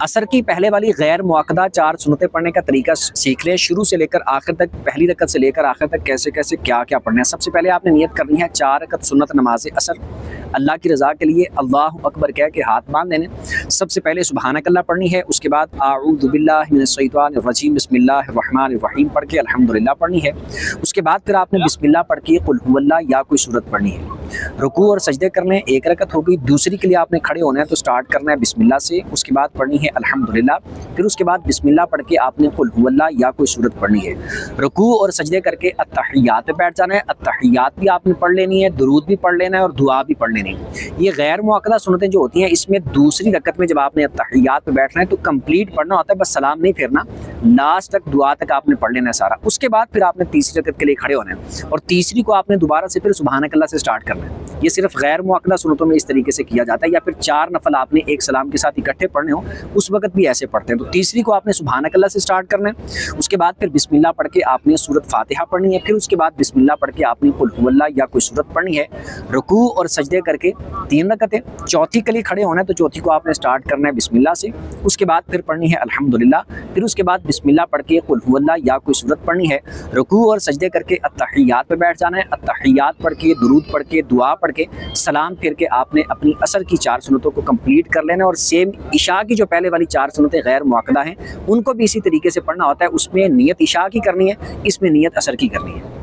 اثر کی پہلے والی غیر معقدہ 4 سنتیں پڑھنے کا طریقہ سیکھ لیں، شروع سے لے کر آخر تک، پہلی رکعت سے لے کر آخر تک کیسے کیسے کیا کیا پڑھنا ہے۔ سب سے پہلے آپ نے نیت کرنی ہے 4 رکعت سنت نماز اثر اللہ کی رضا کے لیے، اللہ اکبر کہہ کے ہاتھ باندھ لینے۔ سب سے پہلے سبحانک اللہ پڑھنی ہے، اس کے بعد اعوذ باللہ من الشیطان الرجیم بسم اللہ الرحمن الرحیم پڑھ کے الحمدللہ پڑھنی ہے۔ اس کے بعد پھر آپ نے بسم اللہ پڑھ کے قل هو اللہ یا کوئی سورت پڑھنی ہے۔ رکوع اور سجدے کرنے، ایک رکعت ہوگی، دوسری کے لیے آپ نے کھڑے ہونا ہے تو سٹارٹ کرنا ہے بسم اللہ سے، اس کے بعد پڑھنی ہے الحمدللہ، پھر اس کے بعد بسم اللہ پڑھ کے آپ نے قل هو اللہ یا کوئی سورت پڑھنی ہے۔ رکوع اور سجدے کر کے التحیات پہ بیٹھ جانا ہے، التحیات بھی آپ نے پڑھ لینی ہے، درود بھی پڑھ لینا ہے اور دعا بھی پڑھ لینی ہے۔ یہ غیر معقدہ سنتیں جو ہوتی ہیں، اس میں دوسری رکعت میں جب آپ نے التحیات پہ بیٹھنا ہے تو کمپلیٹ پڑھنا ہوتا ہے، بس سلام نہیں پھیرنا، لاسٹ تک دعا تک آپ نے پڑھ لینا ہے سارا۔ اس کے بعد پھر آپ نے تیسری رکعت کے لیے کھڑے ہونا ہے اور تیسری کو آپ نے دوبارہ سے پھر سبحانک اللہ سے سٹارٹ کرنا ہے۔ یہ صرف غیر معقدہ سنتوں میں اس طریقے سے کیا جاتا ہے، یا پھر 4 نفل آپ نے ایک سلام کے ساتھ اکٹھے پڑھنے ہوں اس وقت بھی ایسے پڑھتے ہیں۔ تو تیسری کو آپ نے سبحانک اللہ سے سٹارٹ کرنا ہے، اس کے بعد پھر بسم اللہ پڑھ کے آپ نے سورت فاتحہ پڑھنی ہے، پھر اس کے بعد بسم اللہ پڑھ کے آپ نے قل هو اللہ یا کوئی سورت پڑھنی ہے۔ رکوع اور سجدے کر کے 3 رکعتیں، چوتھی کے لیے کھڑے ہونا ہے تو چوتھی کو آپ نے سٹارٹ کرنا ہے بسم اللہ سے، اس کے بعد پھر پڑھنی ہے الحمدللہ، پھر اس کے بعد بسم اللہ پڑھ کے قل هو اللہ یا کوئی سورت پڑھنی ہے۔ رکوع اور سجدے کر کے التحیات پہ بیٹھ جانا ہے، التحیات پڑھ کے درود پڑھ کے دعا پڑھ کے سلام پھر کے آپ نے اپنی اثر کی 4 سنتوں کو کمپلیٹ کر لینا ہے۔ اور سیم عشاء کی جو پہلے والی 4 سنتیں غیر معقدہ ہیں ان کو بھی اسی طریقے سے پڑھنا ہوتا ہے، اس میں نیت عشاء کی کرنی ہے، اس میں نیت اثر کی کرنی ہے۔